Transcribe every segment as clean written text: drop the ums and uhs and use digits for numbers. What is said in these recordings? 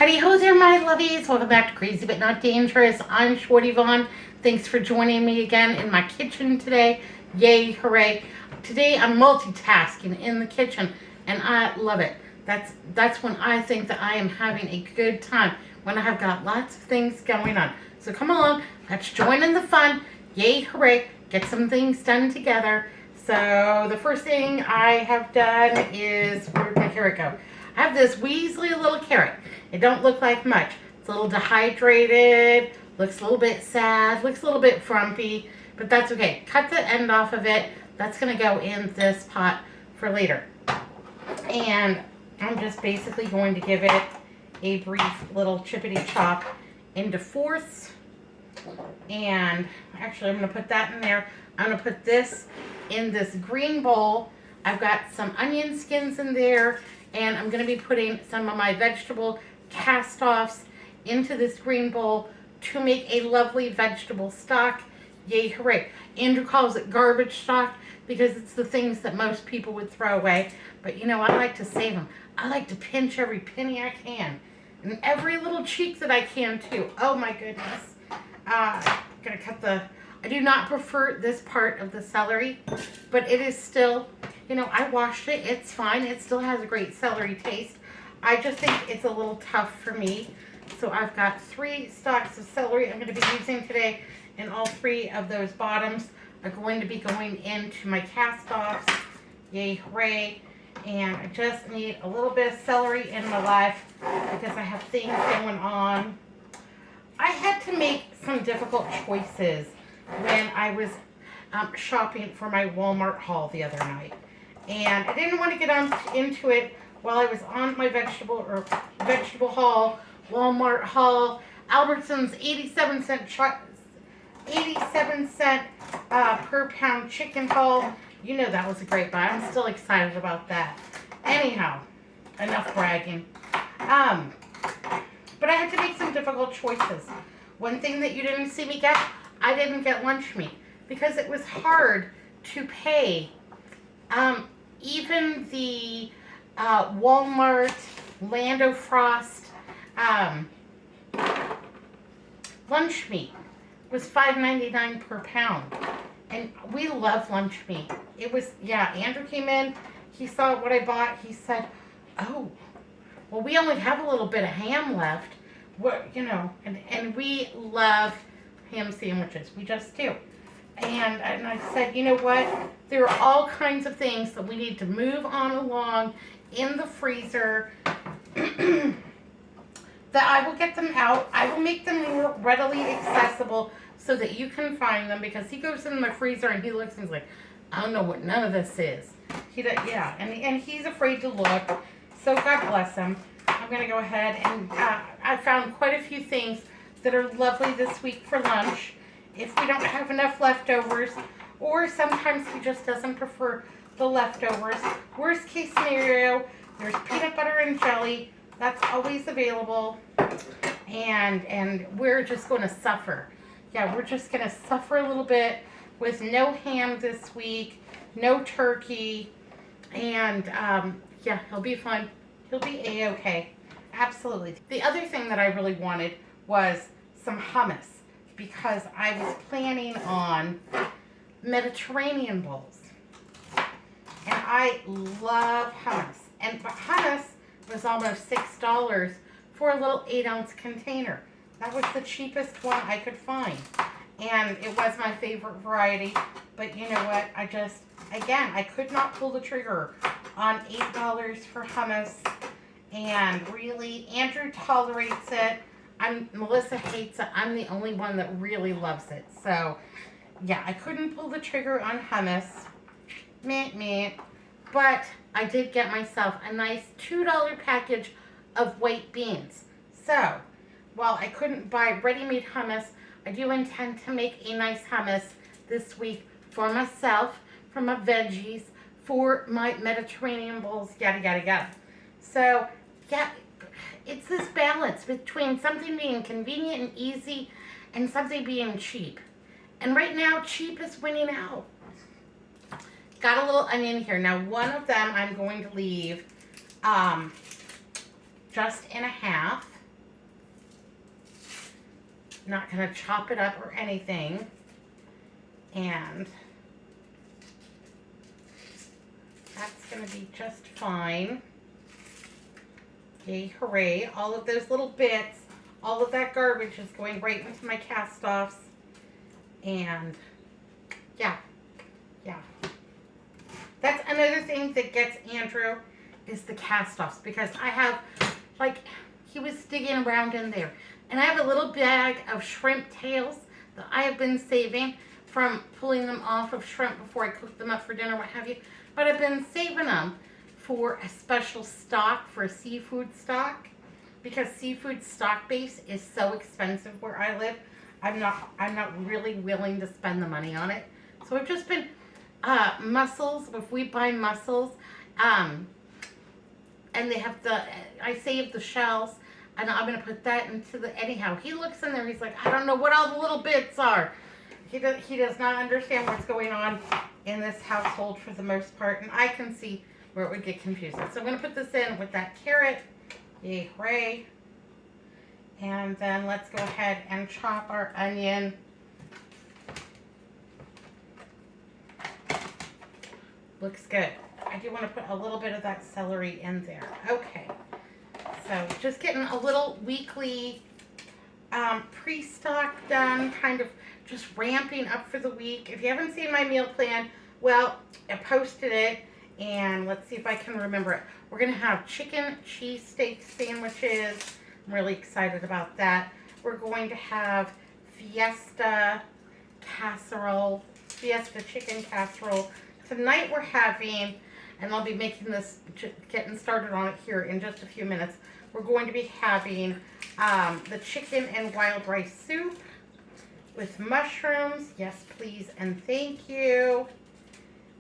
Howdy ho there, my lovies. Welcome back to Crazy But Not Dangerous. I'm Shorty Vaughn. Thanks for joining me again in my kitchen today. Yay, hooray. Today I'm multitasking in the kitchen, and I love it. That's when I think that I am having a good time, when I have got lots of things going on. So come along, let's join in the fun. Yay, hooray. Get some things done together. So the first thing I have done is, where'd my carrot go? I have this Weasley little carrot. It don't look like much. It's a little dehydrated, looks a little bit sad, looks a little bit frumpy, but that's okay. Cut the end off of it. That's going to go in this pot for later. And I'm just basically going to give it a brief little chippity chop into fourths. And actually I'm going to put that in there. I'm going to put this in this green bowl. I've got some onion skins in there, and I'm going to be putting some of my vegetable cast-offs into this green bowl to make a lovely vegetable stock. Yay, hooray. Andrew calls it garbage stock because it's the things that most people would throw away. But you know, I like to save them. I like to pinch every penny I can. And every little cheek that I can too. Oh my goodness. Gonna cut the... I do not prefer this part of the celery, but it is still, you know, I washed it. It's fine. It still has a great celery taste. I just think it's a little tough for me. So I've got 3 stalks of celery I'm going to be using today, and all 3 of those bottoms are going to be going into my cast-offs. Yay, hooray. And I just need a little bit of celery in my life because I have things going on. I had to make some difficult choices when I was shopping for my Walmart haul the other night. And I didn't want to get into it while I was on my vegetable haul, Walmart haul, Albertsons 87 cent per pound chicken haul. You know that was a great buy. I'm still excited about that. Anyhow, enough bragging. But I had to make some difficult choices. One thing that you didn't see me get, I didn't get lunch meat because it was hard to pay. Even the Walmart Lando Frost lunch meat was $5.99 per pound. And we love lunch meat. It was, yeah, Andrew came in, he saw what I bought, he said, oh, well, we only have a little bit of ham left. What, you know, and we love ham sandwiches. We just do. And I said, you know what? There are all kinds of things that we need to move on along in the freezer that I will get them out. I will make them more readily accessible so that you can find them, because he goes in the freezer and he looks and he's like, I don't know what none of this is. He does, yeah, and he's afraid to look. So God bless him. I'm going to go ahead and I found quite a few things that are lovely this week for lunch. If we don't have enough leftovers, or sometimes he just doesn't prefer the leftovers. Worst case scenario, there's peanut butter and jelly. That's always available. And we're just going to suffer. Yeah, we're just going to suffer a little bit with no ham this week, no turkey, and yeah, he'll be fine. He'll be A-okay. Absolutely. The other thing that I really wanted was some hummus, because I was planning on Mediterranean bowls. And I love hummus. And hummus was almost $6 for a little 8-ounce container. That was the cheapest one I could find. And it was my favorite variety. But you know what? I could not pull the trigger on $8 for hummus. And really, Andrew tolerates it. Melissa hates it. I'm the only one that really loves it. So, yeah, I couldn't pull the trigger on hummus. Meh. But I did get myself a nice $2 package of white beans. So, while I couldn't buy ready-made hummus, I do intend to make a nice hummus this week for myself, for my veggies, for my Mediterranean bowls, yada. So, yeah, it's this balance between something being convenient and easy and something being cheap. And right now, cheap is winning out. Got a little onion here. Now, one of them I'm going to leave just in a half. Not going to chop it up or anything. And that's going to be just fine. Yay, hooray. All of those little bits, all of that garbage is going right into my cast-offs. And yeah. That's another thing that gets Andrew is the cast-offs, because I have, like, he was digging around in there. And I have a little bag of shrimp tails that I have been saving from pulling them off of shrimp before I cook them up for dinner, what have you. But I've been saving them for a special stock, for a seafood stock, because seafood stock base is so expensive where I live. I'm not really willing to spend the money on it. So I've just been mussels. If we buy mussels, and they have I save the shells, and I'm gonna put that into the. Anyhow, he looks in there. He's like, I don't know what all the little bits are. He does not understand what's going on in this household for the most part, and I can see where it would get confusing. So I'm gonna put this in with that carrot. Yay, hooray! And then let's go ahead and chop our onion. Looks good. I do want to put a little bit of that celery in there. Okay. So just getting a little weekly pre-stock done, kind of just ramping up for the week. If you haven't seen my meal plan, well, I posted it, and let's see if I can remember it. We're going to have chicken cheesesteak sandwiches. I'm really excited about that. We're going to have Fiesta chicken casserole. Tonight we're having, and I'll be making this, getting started on it here in just a few minutes. We're going to be having the chicken and wild rice soup with mushrooms. Yes, please, and thank you.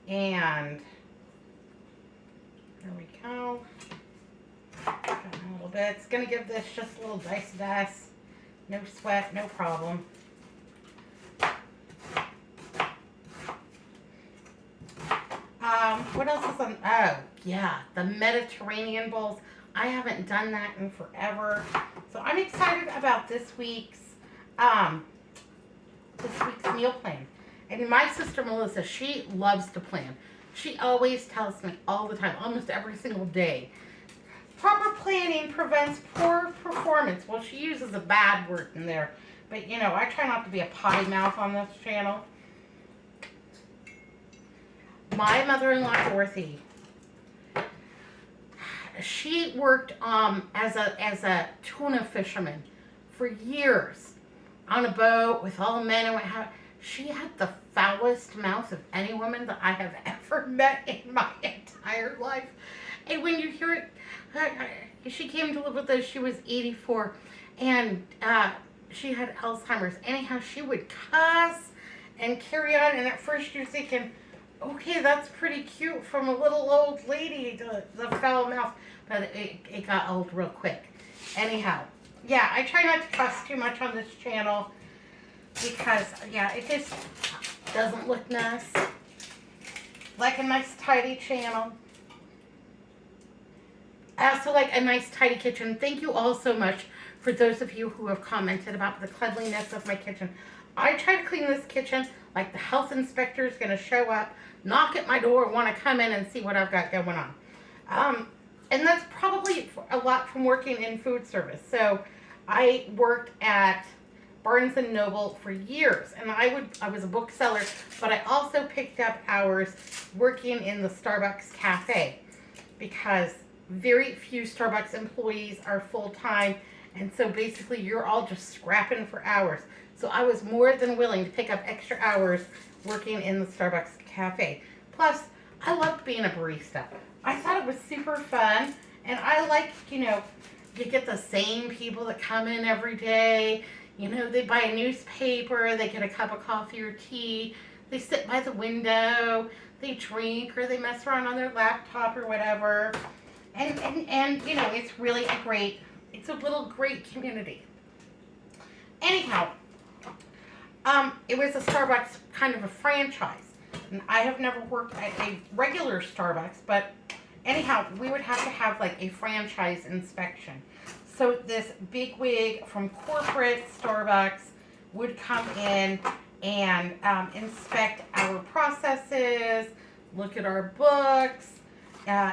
And there we go. Got a little bit. It's going to give this just a little dice. No sweat, no problem. What else is on? Oh, yeah, the Mediterranean bowls. I haven't done that in forever. So I'm excited about this week's meal plan. And my sister Melissa, she loves to plan. She always tells me all the time, almost every single day, proper planning prevents poor performance. Well, she uses a bad word in there. But, you know, I try not to be a potty mouth on this channel. My mother-in-law, Dorothy, she worked as a tuna fisherman for years on a boat with all men and what have. She had the foulest mouth of any woman that I have ever met in my entire life. And when you hear it, she came to live with us. She was 84, and she had Alzheimer's. Anyhow, she would cuss and carry on. And at first, you're thinking, okay, that's pretty cute from a little old lady, the foul mouth. But it got old real quick. Anyhow, yeah, I try not to cuss too much on this channel because, yeah, it just doesn't look nice. Like a nice tidy channel. I also like a nice tidy kitchen. Thank you all so much for those of you who have commented about the cleanliness of my kitchen. I try to clean this kitchen like the health inspector is going to show up, knock at my door, want to come in and see what I've got going on. And that's probably a lot from working in food service. So I worked at Barnes & Noble for years, and I was a bookseller, but I also picked up hours working in the Starbucks cafe because very few Starbucks employees are full-time, and so basically you're all just scrapping for hours. So I was more than willing to pick up extra hours working in the Starbucks cafe. Plus, I loved being a barista. I thought it was super fun, and I like, you know, you get the same people that come in every day. You know, they buy a newspaper, they get a cup of coffee or tea, they sit by the window, they drink, or they mess around on their laptop or whatever. And you know, it's really it's a little great community. Anyhow, it was a Starbucks kind of a franchise. And I have never worked at a regular Starbucks, but anyhow, we would have to have like a franchise inspection. So this big wig from corporate Starbucks would come in and inspect our processes, look at our books,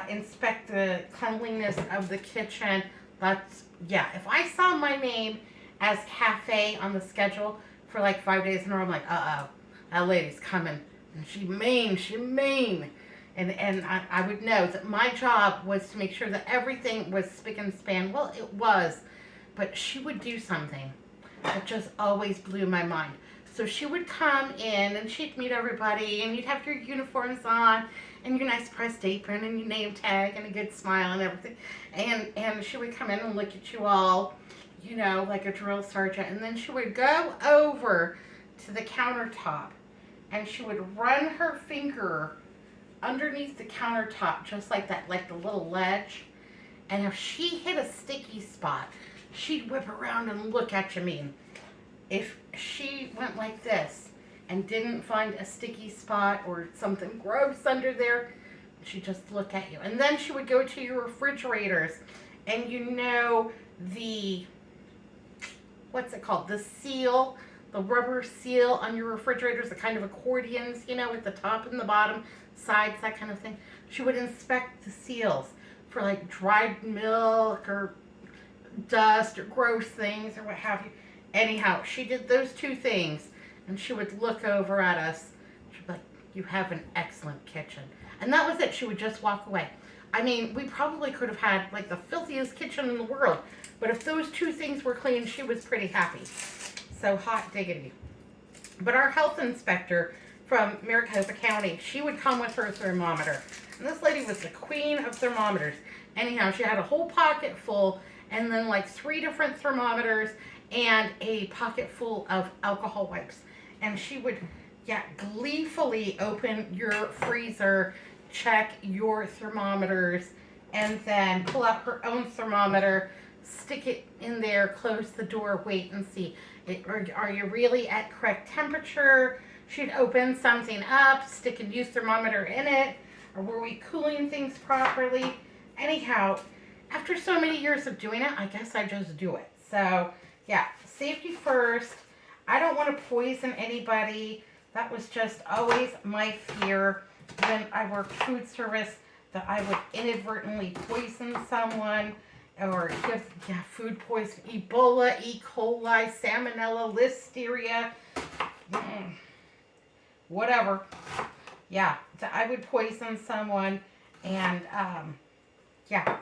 inspect the cleanliness of the kitchen. That's, yeah, if I saw my name as cafe on the schedule for like 5 days in a row, I'm like, uh-oh, that lady's coming. And she mean. And I would know that my job was to make sure that everything was spick and span. Well, it was, but she would do something that just always blew my mind. So she would come in and she'd meet everybody, and you'd have your uniforms on and your nice pressed apron and your name tag and a good smile and everything. And she would come in and look at you all, you know, like a drill sergeant. And then she would go over to the countertop and she would run her finger underneath the countertop just like that, like the little ledge. And if she hit a sticky spot, she'd whip around and look at you mean. If she went like this and didn't find a sticky spot or something gross under there, she'd just look at you. And then she would go to your refrigerators, and you know the, what's it called? The seal, the rubber seal on your refrigerators, the kind of accordions, you know, with the top and the bottom, sides, that kind of thing. She would inspect the seals for like dried milk or dust or gross things or what have you. Anyhow, she did those two things, and she would look over at us. She'd be like, you have an excellent kitchen. And that was it. She would just walk away. I mean, we probably could have had like the filthiest kitchen in the world, but if those two things were clean, she was pretty happy. So hot diggity. But our health inspector from Maricopa County, she would come with her thermometer. And this lady was the queen of thermometers. Anyhow, she had a whole pocket full, and then like 3 different thermometers, and a pocket full of alcohol wipes. And she would, yeah, gleefully open your freezer, check your thermometers, and then pull out her own thermometer, stick it in there, close the door, wait and see. Are you really at correct temperature? She'd open something up, stick a new thermometer in it, or were we cooling things properly? Anyhow, after so many years of doing it, I guess I just do it. So, yeah, safety first. I don't want to poison anybody. That was just always my fear when I worked food service, that I would inadvertently poison someone or give food poisoning, Ebola, E. coli, Salmonella, Listeria, whatever. Yeah, I would poison someone, and yeah,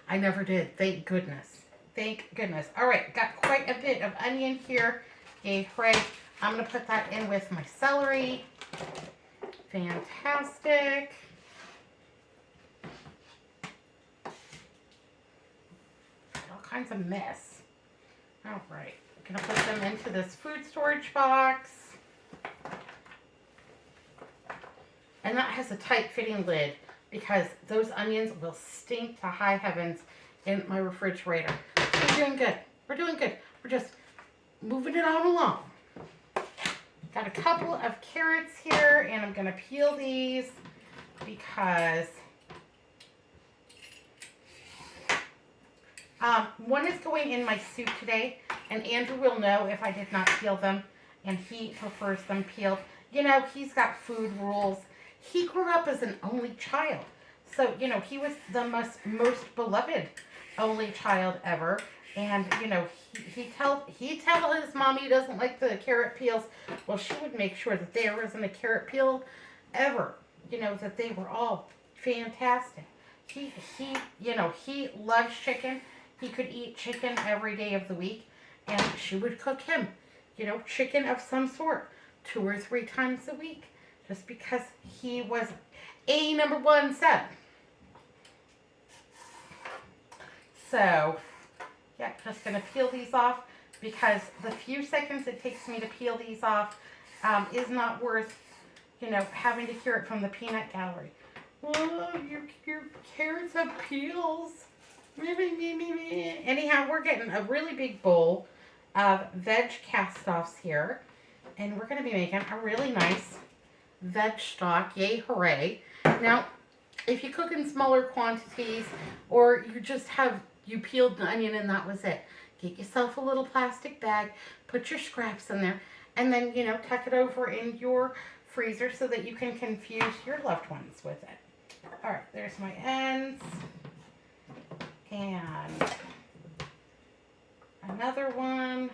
I never did. Thank goodness. Thank goodness. All right, got quite a bit of onion here. Okay, right. I'm going to put that in with my celery. Fantastic. All kinds of mess. All right, I'm going to put them into this food storage box. And that has a tight fitting lid because those onions will stink to high heavens in my refrigerator. We're doing good. We're doing good. We're just moving it on along. Got a couple of carrots here, and I'm going to peel these because one is going in my soup today, and Andrew will know if I did not peel them, and he prefers them peeled. You know, he's got food rules. He grew up as an only child. So, you know, he was the most beloved only child ever. And, you know, he'd tell his mom he doesn't like the carrot peels. Well, she would make sure that there wasn't a carrot peel ever. You know, that they were all fantastic. He loves chicken. He could eat chicken every day of the week. And she would cook him, you know, chicken of some sort 2 or 3 times a week. Just because he was a number 1 son. So, yeah, just going to peel these off because the few seconds it takes me to peel these off is not worth, you know, having to hear it from the peanut gallery. Oh, your carrots have peels. Anyhow, we're getting a really big bowl of veg cast-offs here. And we're going to be making a really nice veg stock. Yay, hooray. Now, if you cook in smaller quantities or you just have, you peeled the onion and that was it, get yourself a little plastic bag, put your scraps in there, and then, you know, tuck it over in your freezer so that you can confuse your loved ones with it. All right, there's my ends. And another one.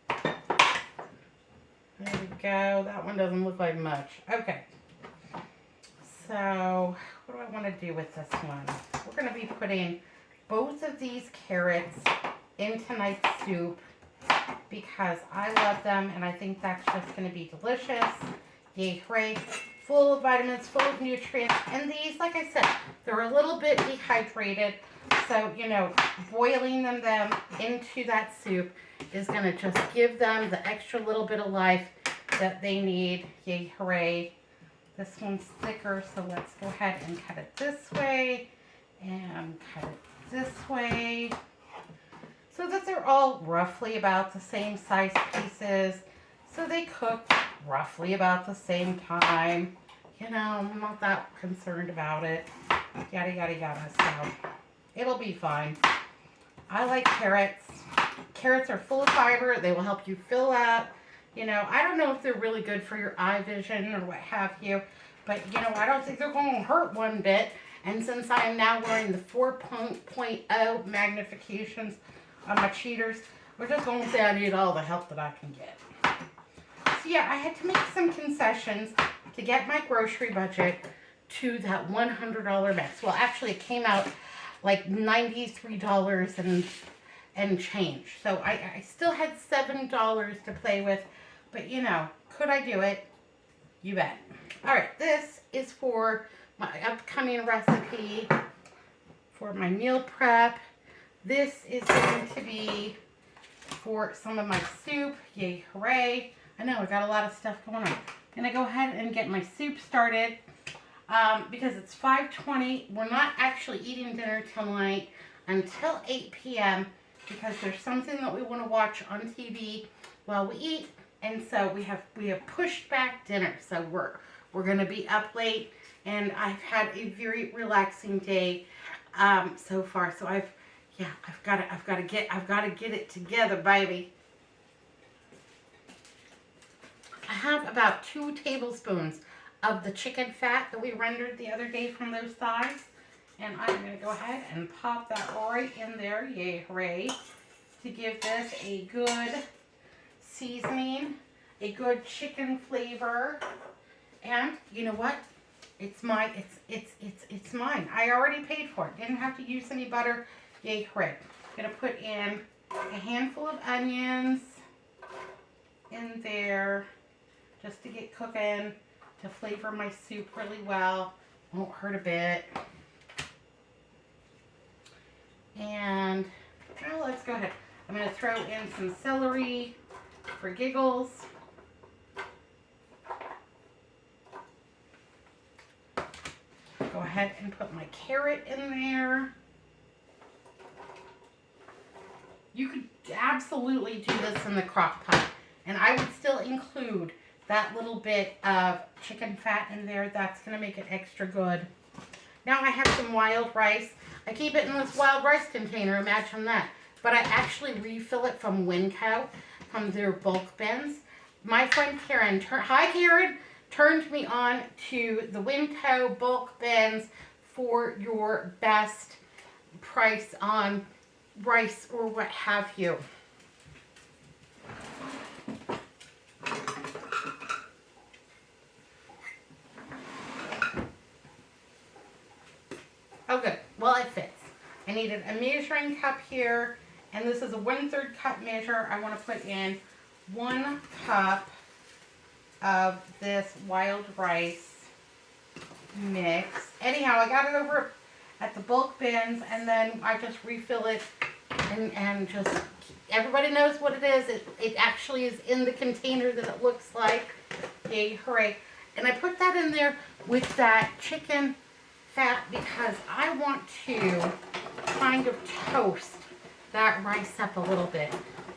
There we go. That one doesn't look like much. Okay. So, what do I want to do with this one? We're going to be putting both of these carrots in tonight's soup because I love them and I think that's just going to be delicious. Yay, hooray. Full of vitamins, full of nutrients. And these, like I said, they're a little bit dehydrated. So, you know, boiling them into that soup is going to just give them the extra little bit of life that they need. Yay, hooray. This one's thicker, so let's go ahead and cut it this way and cut it this way so that they're all roughly about the same size pieces so they cook roughly about the same time. You know, I'm not that concerned about it. Yada, yada, yada. So it'll be fine. I like carrots. Carrots are full of fiber. They will help you fill up. You know, I don't know if they're really good for your eye vision or what have you, but, you know, I don't think they're going to hurt one bit. And since I am now wearing the 4.0 magnifications on my cheaters, we're just going to say I need all the help that I can get. So, yeah, I had to make some concessions to get my grocery budget to that $100 max. Well, actually, it came out like $93 and change. So I still had $7 to play with, but you know, could I do it? You bet. All right, this is for my upcoming recipe for my meal prep. This is going to be for some of my soup. Yay, hooray. I know, I got a lot of stuff going on. I'm gonna go ahead and get my soup started because it's 5:20. We're not actually eating dinner tonight until 8 p.m. because there's something that we want to watch on TV while we eat, and so we have pushed back dinner. So we're gonna be up late, and I've had a very relaxing day so far. So I've got to get it together, baby. I have about 2 tablespoons of the chicken fat that we rendered the other day from those thighs. And I'm going to go ahead and pop that right in there, yay, hooray, to give this a good seasoning, a good chicken flavor. And you know what? It's mine. It's mine. I already paid for it. Didn't have to use any butter. Yay, hooray. I'm going to put in a handful of onions in there just to get cooking, to flavor my soup really well. Won't hurt a bit. And now let's go ahead. I'm going to throw in some celery for giggles. Go ahead and put my carrot in there. You could absolutely do this in the crock pot, and I would still include that little bit of chicken fat in there. That's going to make it extra good. Now I have some wild rice. I keep it in this wild rice container, imagine that. But I actually refill it from Winco, from their bulk bins. My friend Karen, hi Karen, turned me on to the Winco bulk bins for your best price on rice or what have you. Oh good, well it fits. I needed a measuring cup here, and this is a 1/3 cup measure. I want to put in 1 cup of this wild rice mix. Anyhow, I got it over at the bulk bins, and then I just refill it and just, everybody knows what it is. It actually is in the container that it looks like. Yay, hooray. And I put that in there with that chicken fat because I want to kind of toast that rice up a little bit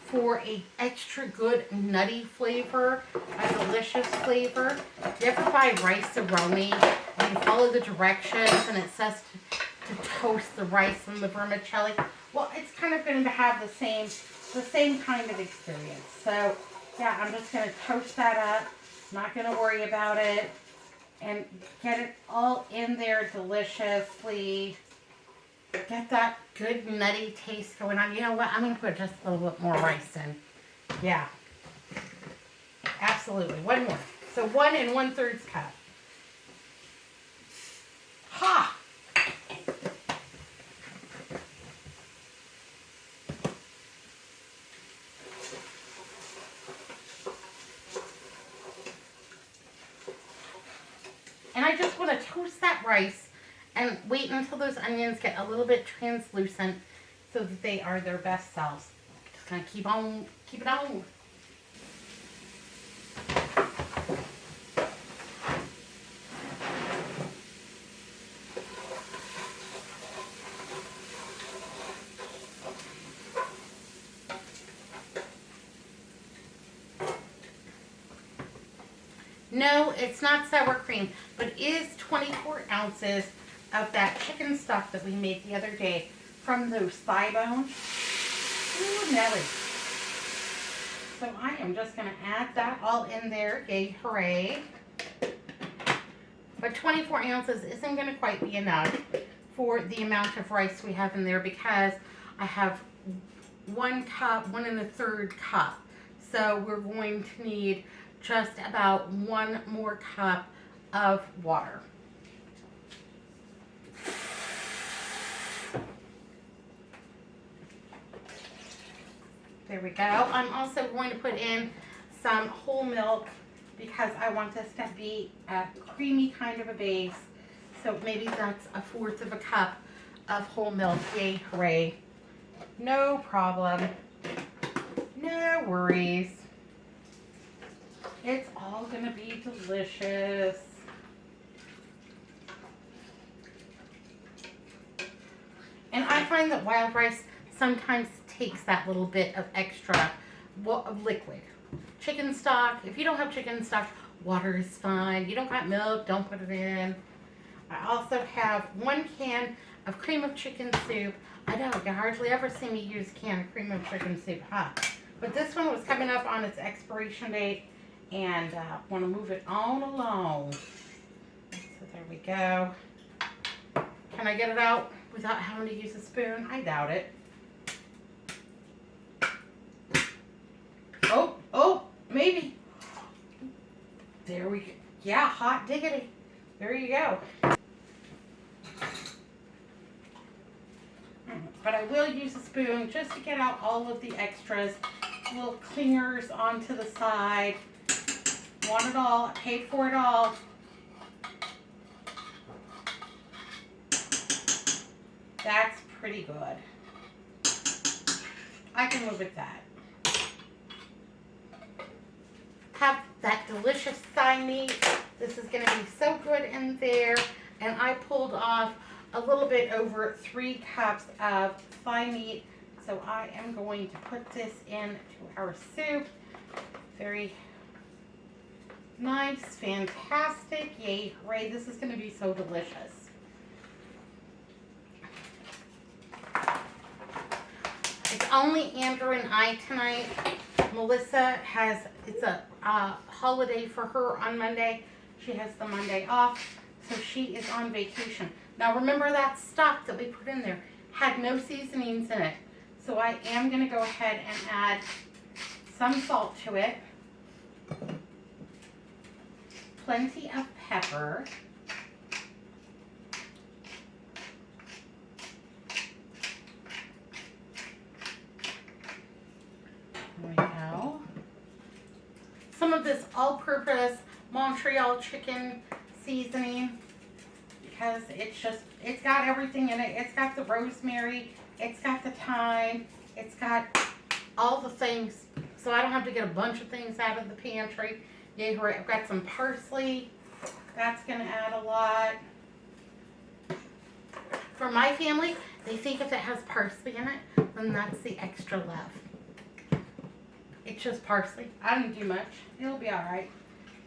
for a extra good nutty flavor, a delicious flavor. You ever buy rice-a-roni and you follow the directions and it says to toast the rice and the vermicelli? Well, it's kind of going to have the same kind of experience. So yeah, I'm just going to toast that up. Not going to worry about it. And get it all in there deliciously. Get that good nutty taste going on. You know what? I'm going to put just a little bit more rice in. Yeah. Absolutely. One more. So 1 1/3 cup. Ha! And I just want to toast that rice and wait until those onions get a little bit translucent so that they are their best selves. Just gonna keep it on. No, it's not sour cream, but it is 24 ounces of that chicken stock that we made the other day from those thigh bones. Ooh, Nelly. So I am just going to add that all in there. Yay, hooray. But 24 ounces isn't going to quite be enough for the amount of rice we have in there because I have 1 cup, 1 1/3 cup. So we're going to need just about 1 more cup of water. There we go. I'm also going to put in some whole milk because I want this to be a creamy kind of a base. So maybe that's 1/4 cup of whole milk. Yay, hooray. No problem. No worries. It's all going to be delicious. And I find that wild rice sometimes takes that little bit of extra liquid. Chicken stock, if you don't have chicken stock, water is fine. You don't got milk, don't put it in. I also have 1 can of cream of chicken soup. I know, you hardly ever see me use a can of cream of chicken soup, huh? But this one was coming up on its expiration date. And want to move it on along. So there we go. Can I get it out without having to use a spoon? I doubt it. Oh, maybe. There we go. Yeah, hot diggity. There you go. But I will use a spoon just to get out all of the extras. Little clingers onto the side. Want it all, paid for it all. That's pretty good. I can live with that. Have that delicious thigh meat. This is going to be so good in there. And I pulled off a little bit over 3 cups of thigh meat. So I am going to put this into our soup. Very nice, fantastic, yay, hooray. This is going to be so delicious. It's only Andrew and I tonight. Melissa it's a holiday for her on Monday. She has the Monday off, so she is on vacation. Now remember that stock that we put in there had no seasonings in it. So I am going to go ahead and add some salt to it. Plenty of pepper. There we go. Some of this all-purpose Montreal chicken seasoning because it's got everything in it. It's got the rosemary, it's got the thyme, it's got all the things. So I don't have to get a bunch of things out of the pantry. Yay, hooray. I've got some parsley. That's going to add a lot. For my family, they think if it has parsley in it, then that's the extra love. It's just parsley. I didn't do much. It'll be alright.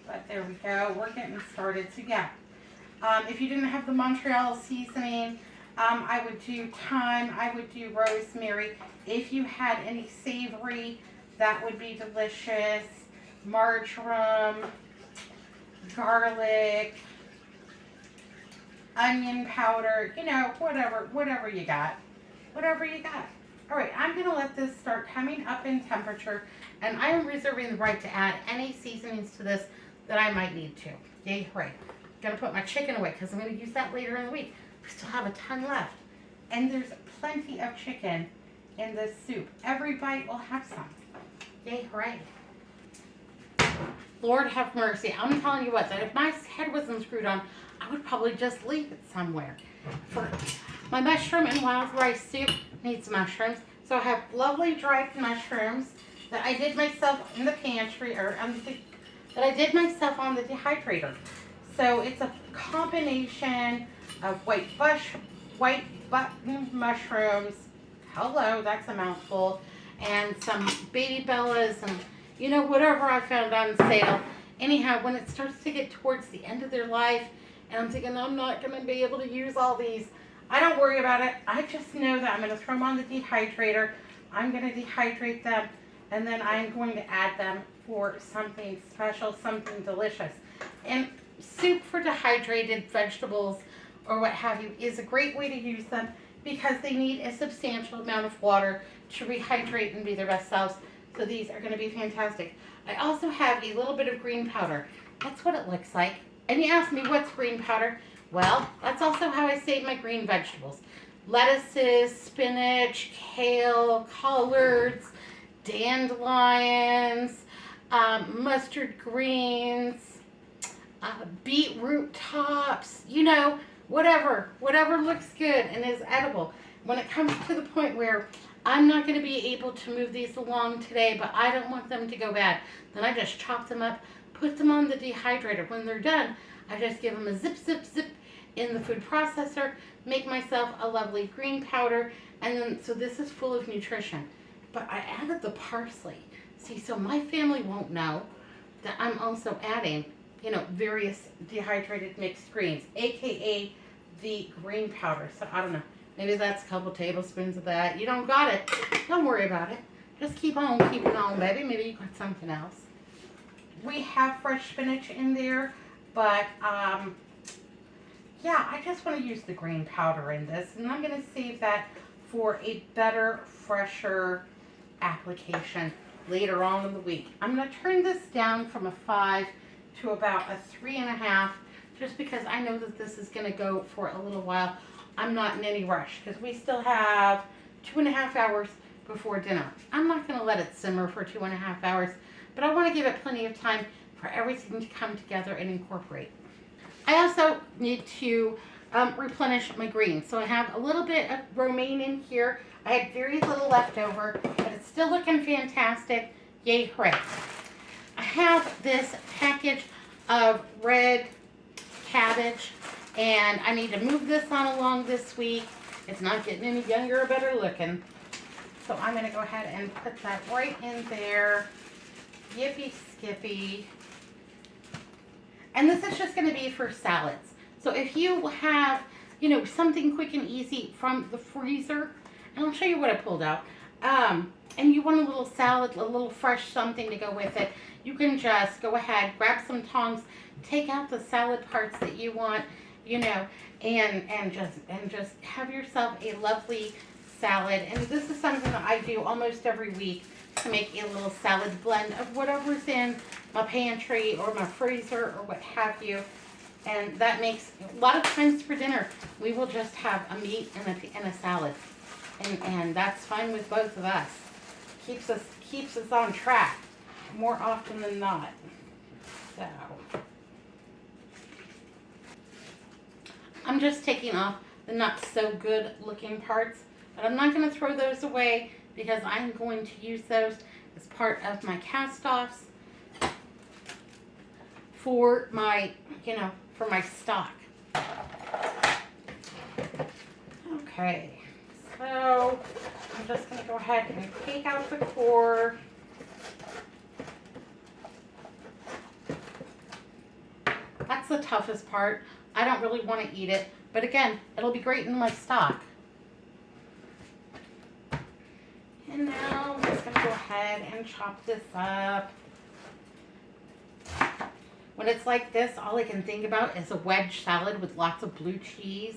But there we go. We're getting started. So yeah, if you didn't have the Montreal seasoning, I would do thyme. I would do rosemary. If you had any savory, that would be delicious. Marjoram, garlic, onion powder, you know, whatever you got. Whatever you got. All right, I'm going to let this start coming up in temperature, and I am reserving the right to add any seasonings to this that I might need to. Yay, hooray. I'm going to put my chicken away because I'm going to use that later in the week. We still have a ton left. And there's plenty of chicken in this soup. Every bite will have some. Yay, hooray. Lord have mercy. I'm telling you what, that if my head wasn't screwed on, I would probably just leave it somewhere. For my mushroom and wild rice soup needs mushrooms. So I have lovely dried mushrooms that I did myself in the pantry, or that I did myself on the dehydrator. So it's a combination of white button mushrooms. Hello, that's a mouthful. And some baby bellas and, you know, whatever I found on sale. Anyhow, when it starts to get towards the end of their life, and I'm thinking I'm not going to be able to use all these, I don't worry about it. I just know that I'm going to throw them on the dehydrator. I'm going to dehydrate them, and then I'm going to add them for something special, something delicious. And soup for dehydrated vegetables or what have you is a great way to use them because they need a substantial amount of water to rehydrate and be their best selves. So these are going to be fantastic. I also have a little bit of green powder. That's what it looks like. And you ask me, what's green powder? Well, that's also how I save my green vegetables. Lettuces, spinach, kale, collards, dandelions, mustard greens, beetroot tops, you know, whatever looks good and is edible. When it comes to the point where I'm not going to be able to move these along today, but I don't want them to go bad, then I just chop them up, put them on the dehydrator. When they're done, I just give them a zip, zip, zip in the food processor, make myself a lovely green powder, and then, so this is full of nutrition. But I added the parsley. See, so my family won't know that I'm also adding, you know, various dehydrated mixed greens, aka the green powder. So I don't know, maybe that's a couple tablespoons of that. You don't got it, don't worry about it. Just keep on keeping on, baby. Maybe you got something else. We have fresh spinach in there, but yeah, I just want to use the green powder in this, and I'm going to save that for a better, fresher application later on in the week. I'm going to turn this down from a 5 to about a 3.5, just because I know that this is going to go for a little while. I'm not in any rush because we still have 2.5 hours before dinner. I'm not going to let it simmer for 2.5 hours, but I want to give it plenty of time for everything to come together and incorporate. I also need to replenish my greens. So I have a little bit of romaine in here. I had very little left over, but it's still looking fantastic. Yay, hooray. I have this package of red cabbage, and I need to move this on along this week. It's not getting any younger or better looking. So I'm going to go ahead and put that right in there. Yippee skippy. And this is just going to be for salads. So if you have, you know, something quick and easy from the freezer, and I'll show you what I pulled out, and you want a little salad, a little fresh something to go with it, you can just go ahead, grab some tongs, take out the salad parts that you want, you know, and just have yourself a lovely salad. And this is something that I do almost every week, to make a little salad blend of whatever's in my pantry or my freezer or what have you. And that makes, a lot of times for dinner, we will just have a meat and a salad. And that's fine with both of us. Keeps us on track more often than not. So I'm just taking off the not so good looking parts, but I'm not going to throw those away because I'm going to use those as part of my cast-offs for my, you know, for my stock. Okay, so I'm just going to go ahead and take out the core. That's the toughest part. I don't really want to eat it, but again, it'll be great in my stock. And now I'm just going to go ahead and chop this up. When it's like this, all I can think about is a wedge salad with lots of blue cheese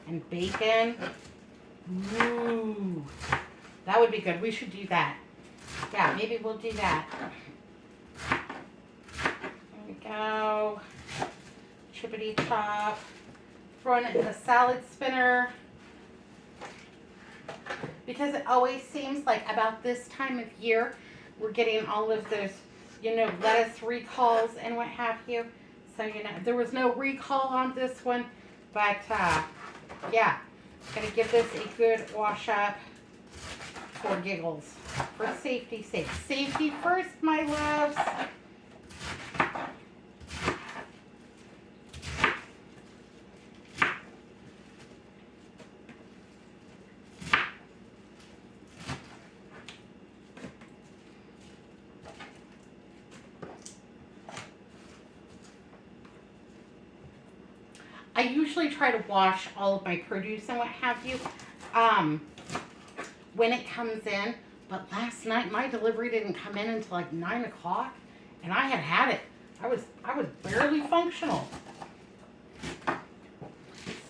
and bacon. Ooh, that would be good. We should do that. Yeah, maybe we'll do that. There we go. Chippity chop. Throwing it in the salad spinner. Because it always seems like about this time of year, we're getting all of those, you know, lettuce recalls and what have you. So, you know, there was no recall on this one, but yeah, gonna give this a good wash up for giggles, for safety's sake. Safety first, my loves. I usually try to wash all of my produce and what have you when it comes in, but last night my delivery didn't come in until like 9 o'clock, and I had it. I was barely functional.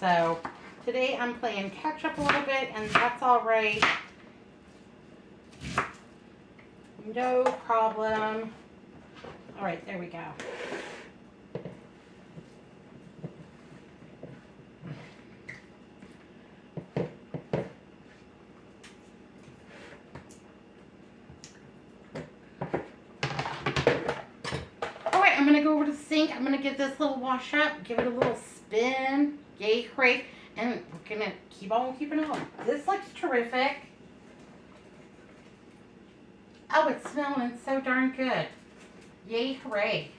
So today I'm playing catch up a little bit, and that's all right. No problem. All right, there we go. I'm going to go over to the sink. I'm going to give this little wash up, give it a little spin, yay, hooray, and we're going to keep on keeping on. This looks terrific. Oh, it's smelling so darn good. Yay, hooray.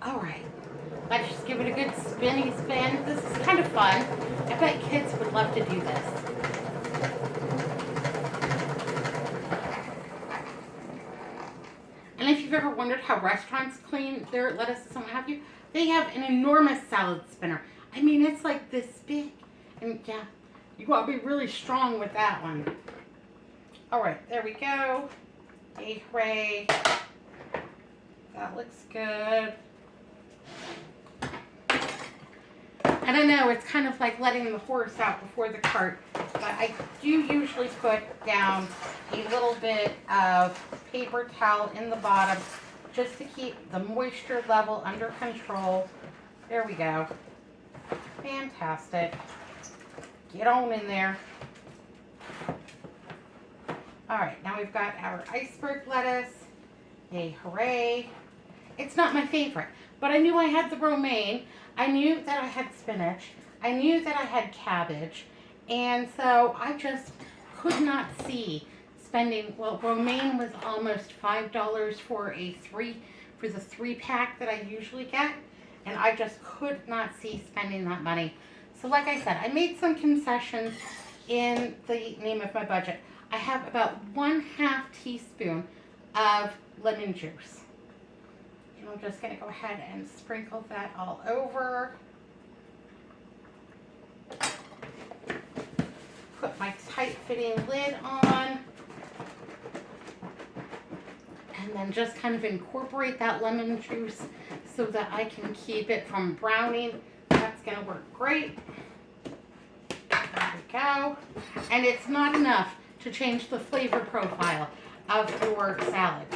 All right, let's just give it a good spinny spin. This is kind of fun. I bet kids would love to do this. And if you've ever wondered how restaurants clean their lettuces and what have you, they have an enormous salad spinner. I mean, it's like this big. And yeah, you got to be really strong with that one. All right, there we go. Yay, hooray. That looks good. And I know it's kind of like letting the horse out before the cart, but I do usually put down a little bit of paper towel in the bottom just to keep the moisture level under control. There we go. Fantastic. Get on in there. All right, now we've got our iceberg lettuce. Yay, hooray. It's not my favorite, but I knew I had the romaine. I knew that I had spinach. I knew that I had cabbage. And so I just could not see spending, well, romaine was almost $5 for the 3-pack that I usually get. And I just could not see spending that money. So like I said, I made some concessions in the name of my budget. I have about 1/2 teaspoon of lemon juice. And I'm just going to go ahead and sprinkle that all over. Put my tight-fitting lid on. And then just kind of incorporate that lemon juice so that I can keep it from browning. That's going to work great. There we go. And it's not enough to change the flavor profile of your salad.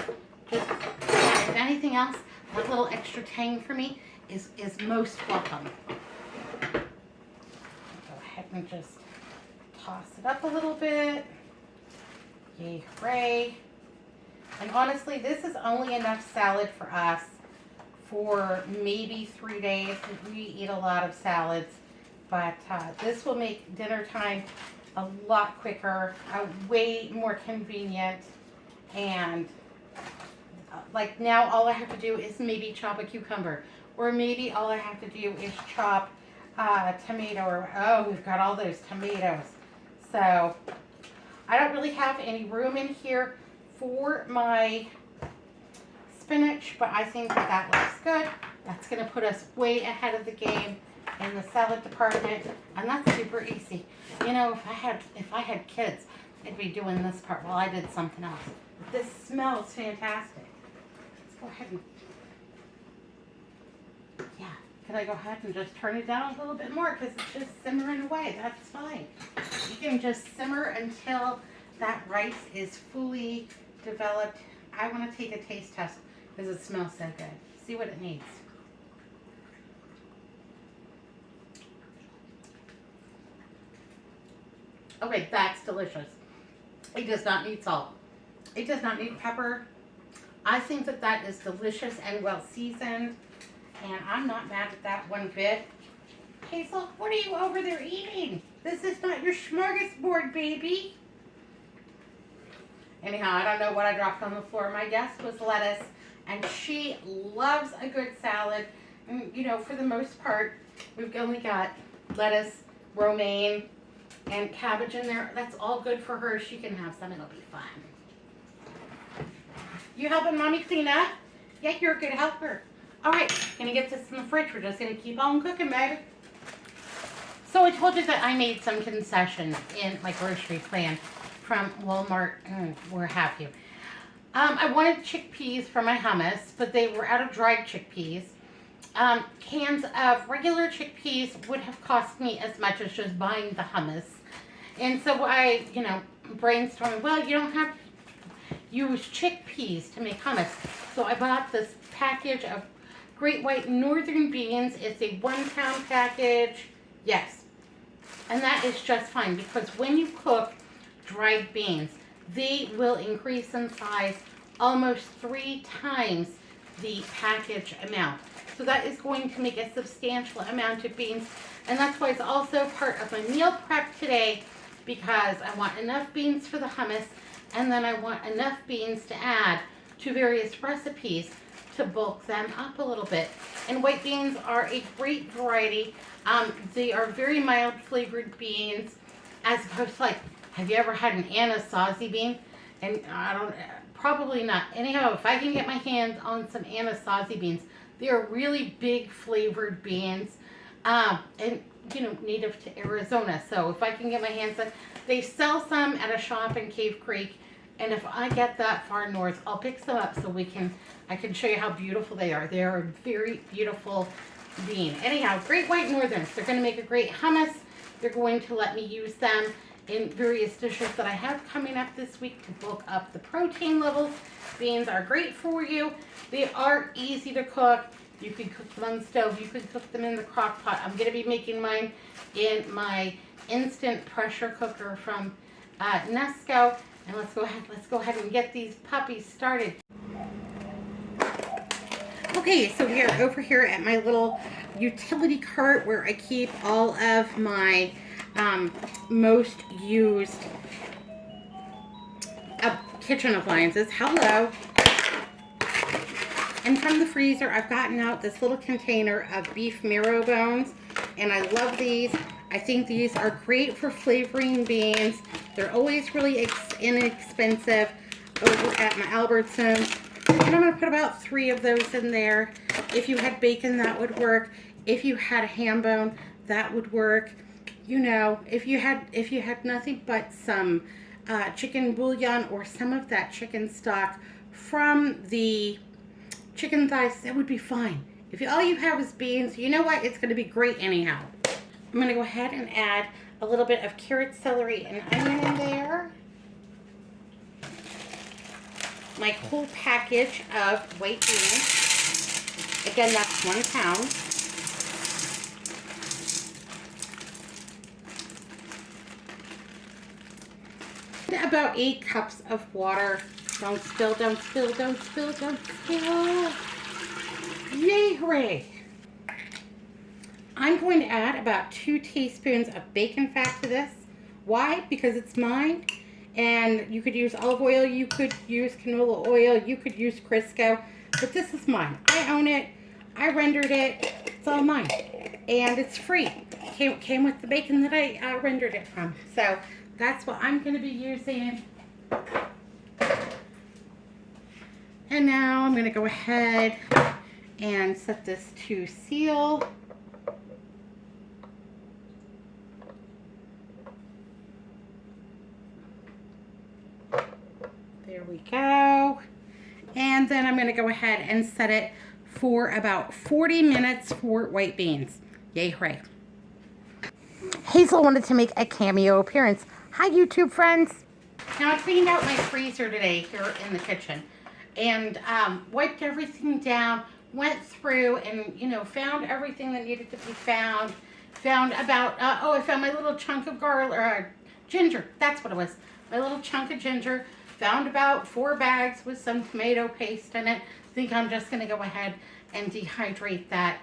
Just, if anything else, that little extra tang for me is most welcome. Go ahead and just toss it up a little bit. Yay, hooray. And honestly, this is only enough salad for us for maybe 3 days. We eat a lot of salads, but this will make dinner time a lot quicker, way more convenient, and like now all I have to do is maybe chop a cucumber, or maybe all I have to do is chop tomato, or oh, we've got all those tomatoes. So I don't really have any room in here for my spinach, but I think that looks good. That's going to put us way ahead of the game in the salad department, and that's super easy. You know, if I had kids, I'd be doing this part while I did something else. This smells fantastic. Let's go ahead and, yeah, can I go ahead and just turn it down a little bit more because it's just simmering away. That's fine. You can just simmer until that rice is fully developed. I want to take a taste test because it smells so good. See what it needs. Okay, that's delicious. It does not need salt. It does not need pepper. I think that that is delicious and well seasoned, and I'm not mad at that one bit. Hazel, what are you over there eating? This is not your smorgasbord, baby. Anyhow, I don't know what I dropped on the floor. My guess was lettuce, and she loves a good salad. And, you know, for the most part, we've only got lettuce, romaine, and cabbage in there. That's all good for her. She can have some. It'll be fun. You helping Mommy clean up? Yeah, you're a good helper. All right, gonna get this in the fridge. We're just gonna keep on cooking, baby. So I told you that I made some concessions in my grocery plan from Walmart, where have you. I wanted chickpeas for my hummus, but they were out of dried chickpeas. Cans of regular chickpeas would have cost me as much as just buying the hummus. And so I, brainstormed, well, you don't have to use chickpeas to make hummus. So I bought this package of Great White Northern beans. It's a 1 pound package. Yes. And that is just fine because when you cook dried beans, they will increase in size almost 3 times the package amount. So that is going to make a substantial amount of beans. And that's why it's also part of my meal prep today, because I want enough beans for the hummus, and then I want enough beans to add to various recipes to bulk them up a little bit. And white beans are a great variety. They are very mild flavored beans, as opposed to, like, have you ever had an anasazi bean? And probably not. Anyhow, if I can get my hands on some anasazi beans, they are really big flavored beans, and native to Arizona. So if I can get my hands on, they sell some at a shop in Cave Creek, and if I get that far north, I'll pick some up so I can show you how beautiful they are. They are a very beautiful bean. Anyhow, Great White Northerns. They're going to make a great hummus. They're going to let me use them in various dishes that I have coming up this week to bulk up the protein levels. Beans are great for you. They are easy to cook. You can cook them on the stove. You can cook them in the crock pot. I'm going to be making mine in my instant pressure cooker from Nesco. And let's go ahead and get these puppies started. Okay, so we are over here at my little utility cart where I keep all of my most used kitchen appliances. Hello. And from the freezer, I've gotten out this little container of beef marrow bones, and I love these. I think these are great for flavoring beans. They're always really inexpensive over at my Albertsons. And I'm going to put about 3 of those in there. If you had bacon, that would work. If you had a ham bone, that would work. If you had nothing but some chicken bouillon or some of that chicken stock from the chicken thighs, that would be fine. If all you have is beans, you know what? It's going to be great anyhow. I'm going to go ahead and add a little bit of carrot, celery, and onion in there. My whole package of white beans. Again, that's 1 pound. About 8 cups of water. Don't spill, don't spill, don't spill, don't spill. Yay, hooray. I'm going to add about 2 teaspoons of bacon fat to this. Why? Because it's mine. And you could use olive oil, you could use canola oil, you could use Crisco. But this is mine. I own it. I rendered it. It's all mine. And it's free. Came with the bacon that I rendered it from. So that's what I'm going to be using. And now I'm going to go ahead and set this to seal. There we go. And then I'm going to go ahead and set it for about 40 minutes for white beans. Yay, hooray. Hazel wanted to make a cameo appearance. Hi, YouTube friends. Now, I cleaned out my freezer today here in the kitchen and wiped everything down, went through and, you know, found everything that needed to be found. Found about, I found my little chunk of garlic, ginger. That's what it was. My little chunk of ginger. Found about 4 bags with some tomato paste in it. I think I'm just going to go ahead and dehydrate that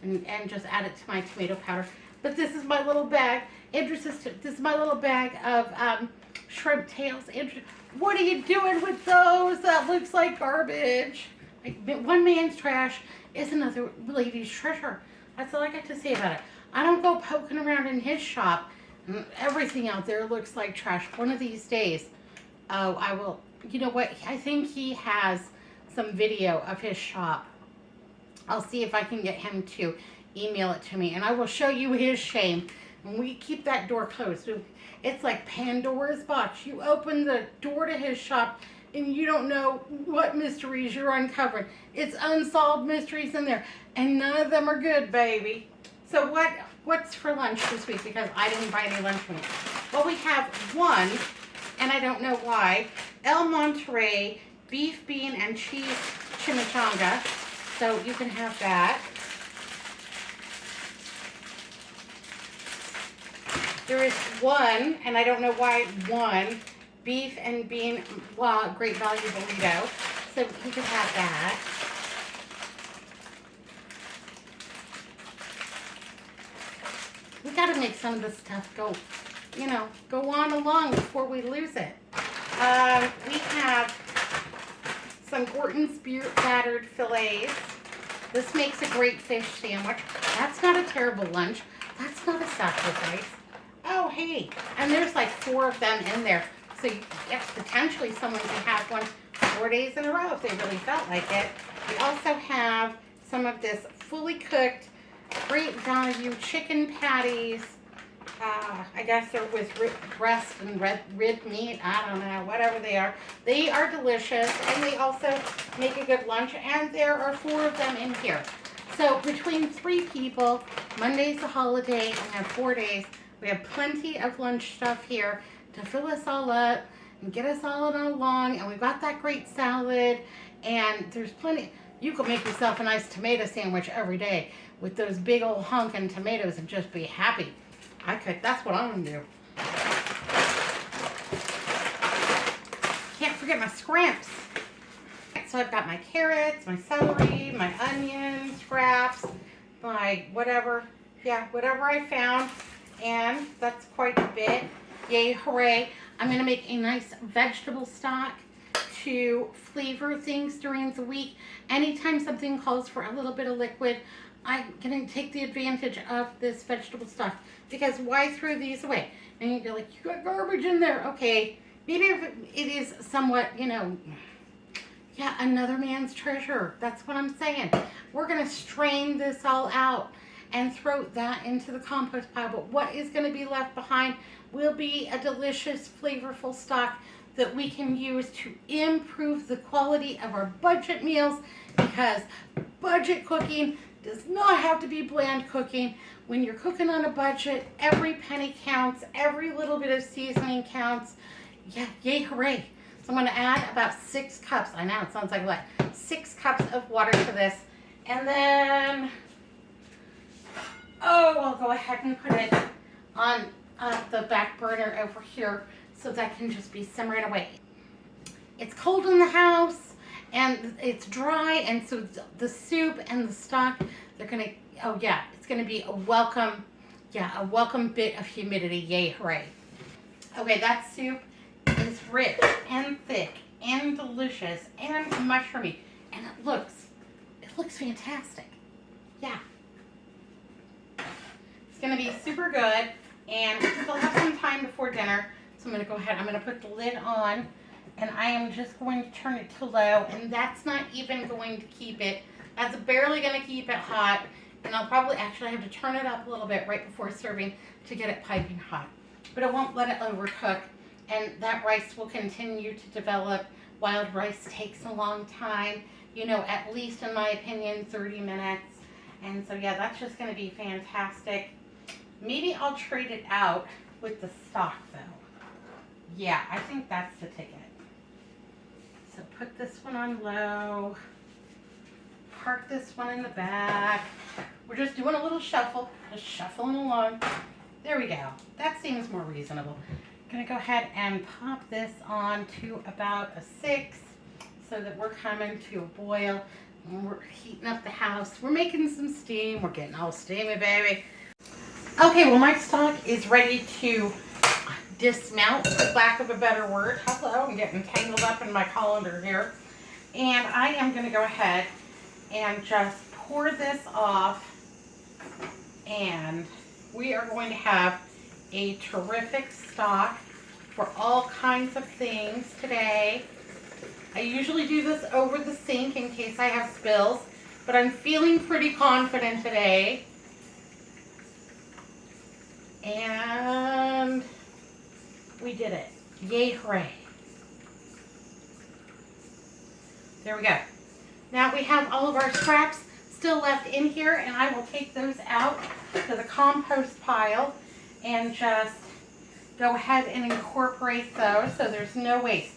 and just add it to my tomato powder. But this is my little bag. Andrew says, this is my little bag of shrimp tails. Andrew, what are you doing with those? That looks like garbage. Like, one man's trash is another lady's treasure. That's all I got to say about it. I don't go poking around in his shop and everything out there looks like trash. One of these days, oh, I will, you know what, I think he has some video of his shop. I'll see if I can get him to email it to me, and I will show you his shame. And we keep that door closed. It's like Pandora's box. You open the door to his shop, and you don't know what mysteries you're uncovering. It's unsolved mysteries in there, and none of them are good, baby. So what's for lunch this week? Because I didn't buy any lunch meat. Well, we have one, and I don't know why, El Monterey beef, bean, and cheese chimichanga. So you can have that. There is one, and I don't know why, one beef and bean, well, Great Value burrito. So you can have that. We got to make some of this stuff go, you know, go on along before we lose it. We have some Gorton's beer battered fillets. This makes a great fish sandwich. That's not a terrible lunch. That's not a sacrifice. Oh, hey, and there's like 4 of them in there. So yes, potentially someone can have one 4 days in a row if they really felt like it. We also have some of this fully cooked Great Value chicken patties. I guess they're with breast and rib meat. I don't know, whatever they are. They are delicious, and they also make a good lunch, and there are 4 of them in here. So between 3 people, Monday's a holiday, and we have 4 days. We have plenty of lunch stuff here to fill us all up and get us all along, and we've got that great salad, and there's plenty. You could make yourself a nice tomato sandwich every day with those big old honking tomatoes and just be happy. I could. That's what I'm gonna do. Can't forget my scraps. So I've got my carrots, my celery, my onions, scraps, my whatever. Yeah, whatever I found. And that's quite a bit. Yay, hooray. I'm going to make a nice vegetable stock to flavor things during the week. Anytime something calls for a little bit of liquid, I'm going to take the advantage of this vegetable stock. Because why throw these away? And you're like, you got garbage in there. Okay, maybe if it is somewhat, you know, yeah, another man's treasure. That's what I'm saying. We're going to strain this all out and throw that into the compost pile. But what is going to be left behind will be a delicious, flavorful stock that we can use to improve the quality of our budget meals, because budget cooking does not have to be bland cooking. When you're cooking on a budget, every penny counts, every little bit of seasoning counts. Yeah, yay, hooray. So I'm going to add about 6 cups. I know, it sounds like a lot. 6 cups of water to this. And then, I'll go ahead and put it on the back burner over here so that can just be simmering away. It's cold in the house and it's dry, and so the soup and the stock, they're gonna, it's gonna be a welcome bit of humidity. Yay, hooray. Okay, that soup is rich and thick and delicious and mushroomy, and it looks fantastic. Yeah. It's going to be super good, and we still have some time before dinner, so I'm going to go ahead. I'm going to put the lid on, and I am just going to turn it to low, and that's not even going to keep it That's barely going to keep it hot, and I'll probably actually have to turn it up a little bit right before serving to get it piping hot. But it won't let it overcook, and that rice will continue to develop. Wild rice takes a long time, you know, at least in my opinion, 30 minutes. And so yeah, that's just going to be fantastic. Maybe I'll trade it out with the stock though. Yeah, I think that's the ticket. So put this one on low. Park this one in the back. We're just doing a little shuffle, just shuffling along. There we go. That seems more reasonable. I'm gonna go ahead and pop this on to about a 6 so that we're coming to a boil. We're heating up the house. We're making some steam. We're getting all steamy, baby. Okay, well my stock is ready to dismount, for lack of a better word. Hello, I'm getting tangled up in my colander here. And I am gonna go ahead and just pour this off, and we are going to have a terrific stock for all kinds of things today. I usually do this over the sink in case I have spills, but I'm feeling pretty confident today. And we did it. Yay, hooray. There we go. Now we have all of our scraps still left in here, and I will take those out to the compost pile and just go ahead and incorporate those so there's no waste.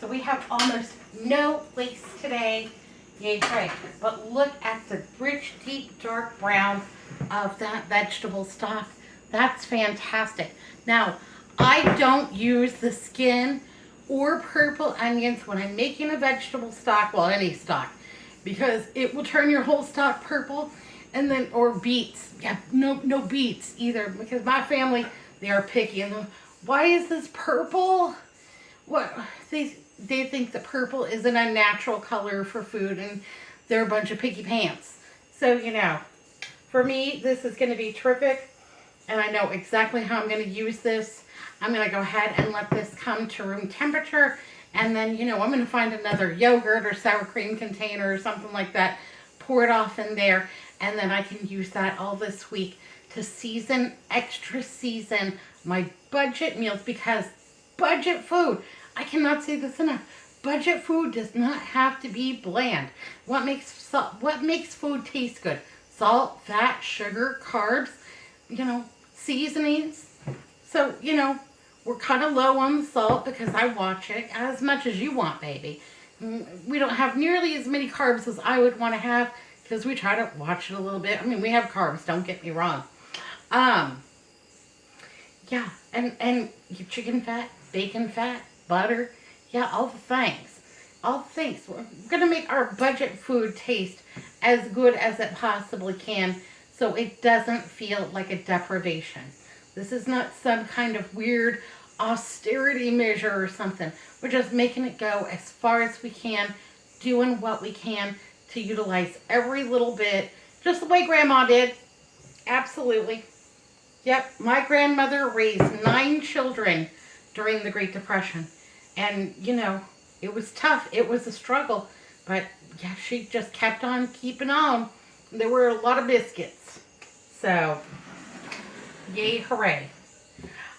So we have almost no waste today. Yay, hooray. But look at the rich, deep, dark brown of that vegetable stock. That's fantastic. Now, I don't use the skin or purple onions when I'm making a vegetable stock, well, any stock, because it will turn your whole stock purple. And then, or beets. Yeah, no beets either, because my family, they are picky. And why is this purple? What, they think that purple is an unnatural color for food, and they're a bunch of picky pants. So, you know, for me, this is going to be terrific, and I know exactly how I'm going to use this. I'm going to go ahead and let this come to room temperature, and then, you know, I'm going to find another yogurt or sour cream container or something like that, pour it off in there, and then I can use that all this week to season, extra season my budget meals, because budget food, I cannot say this enough, budget food does not have to be bland. What makes food taste good? Salt, fat, sugar, carbs, you know, seasonings. So, you know, we're kind of low on the salt because I watch it as much as you want, baby. We don't have nearly as many carbs as I would want to have because we try to watch it a little bit. I mean, we have carbs, don't get me wrong. Yeah, and chicken fat, bacon fat, butter, yeah, all the things. All the things. We're going to make our budget food taste as good as it possibly can so it doesn't feel like a deprivation. This is not some kind of weird austerity measure or something. We're just making it go as far as we can, doing what we can to utilize every little bit, just the way Grandma did. Absolutely. Yep, my grandmother raised 9 children during the Great Depression. And, you know, it was tough. It was a struggle. But, yeah, she just kept on keeping on. There were a lot of biscuits. So, yay, hooray.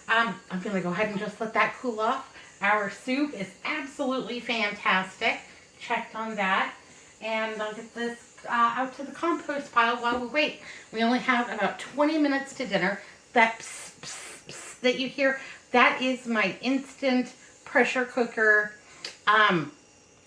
I'm going to go ahead and just let that cool off. Our soup is absolutely fantastic. Checked on that. And I'll get this out to the compost pile while we wait. We only have about 20 minutes to dinner. That pss, pss, pss that you hear, that is my instant pressure cooker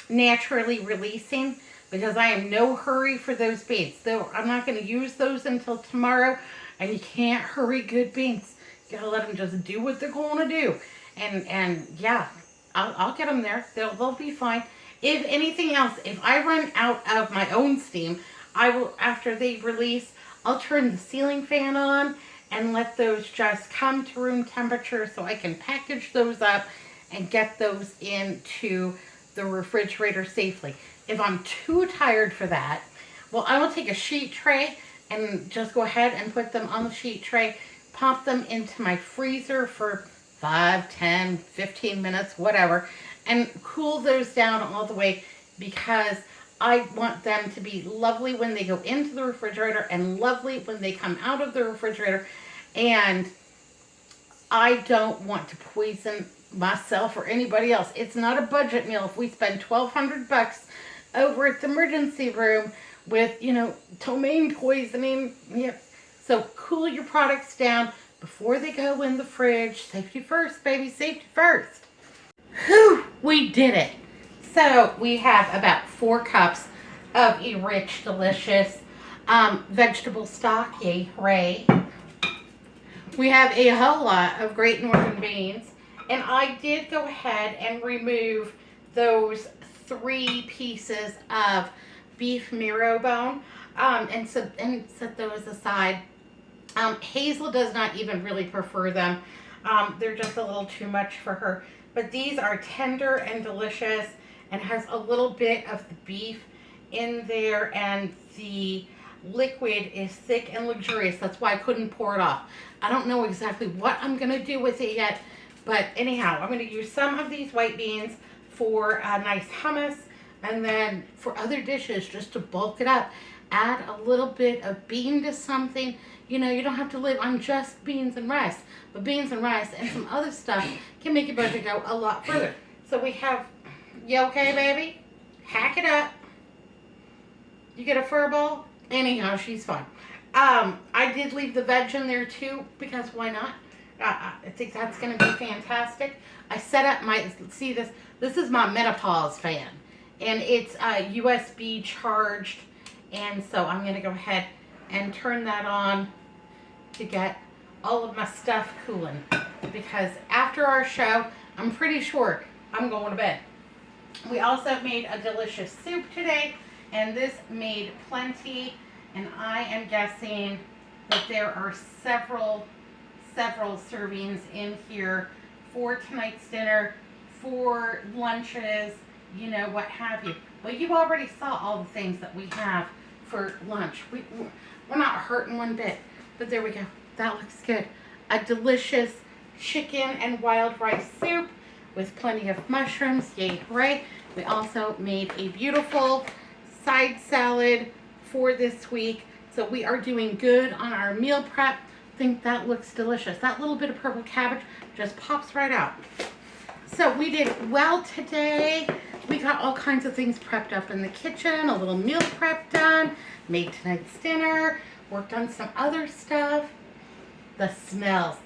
naturally releasing, because I am no hurry for those beans. Though I'm not going to use those until tomorrow, and you can't hurry good beans. You gotta let them just do what they're going to do. And yeah, I'll get them there. They'll be fine. If anything else, if I run out of my own steam, I will, after they release, I'll turn the ceiling fan on and let those just come to room temperature so I can package those up and get those into the refrigerator safely. If I'm too tired for that, well, I will take a sheet tray and just go ahead and put them on the sheet tray, pop them into my freezer for 5, 10, 15 minutes, whatever, and cool those down all the way, because I want them to be lovely when they go into the refrigerator and lovely when they come out of the refrigerator. And I don't want to poison myself or anybody else. It's not a budget meal. If we spend $1,200 over at the emergency room with, ptomaine poisoning, so cool your products down before they go in the fridge. Safety first, baby, safety first. Whew, we did it. So we have about 4 cups of a rich, delicious vegetable stock, yay, hooray. We have a whole lot of Great Northern beans, and I did go ahead and remove those 3 pieces of beef marrow bone and set those aside. Hazel does not even really prefer them. They're just a little too much for her. But these are tender and delicious and has a little bit of the beef in there, and the liquid is thick and luxurious. That's why I couldn't pour it off. I don't know exactly what I'm going to do with it yet, but anyhow, I'm going to use some of these white beans for a nice hummus, and then for other dishes, just to bulk it up, add a little bit of bean to something. You don't have to live on just beans and rice, but beans and rice and some other stuff can make your budget go a lot further. So we have, you okay, baby? Hack it up. You get a fur ball? Anyhow, she's fine. I did leave the veg in there too, because why not? I think that's going to be fantastic. I set up this is my menopause fan, and it's USB charged, and so I'm going to go ahead and turn that on to get all of my stuff cooling, because after our show, I'm pretty sure I'm going to bed. We also made a delicious soup today, and this made plenty, and I am guessing that there are several servings in here for tonight's dinner, for lunches, what have you. Well, you already saw all the things that we have for lunch. We're not hurting one bit, but there we go. That looks good. A delicious chicken and wild rice soup with plenty of mushrooms, yay, hooray. We also made a beautiful side salad for this week. So we are doing good on our meal prep. I think that looks delicious. That little bit of purple cabbage just pops right out. So we did well today. We got all kinds of things prepped up in the kitchen, a little meal prep done, made tonight's dinner, worked on some other stuff. The smells,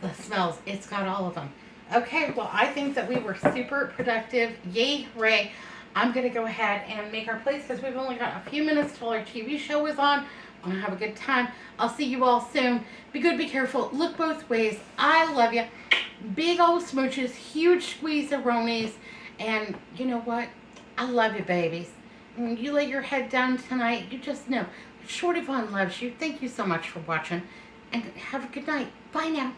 it's got all of them. Okay, well, I think that we were super productive. Yay, hooray. I'm going to go ahead and make our plates, because we've only got a few minutes till our TV show is on. I'm going to have a good time. I'll see you all soon. Be good, be careful. Look both ways. I love you. Big old smooches, huge squeeze-a-ronies. And you know what? I love you, babies. When you lay your head down tonight, you just know Shorty Vaughn loves you. Thank you so much for watching. And have a good night. Bye now.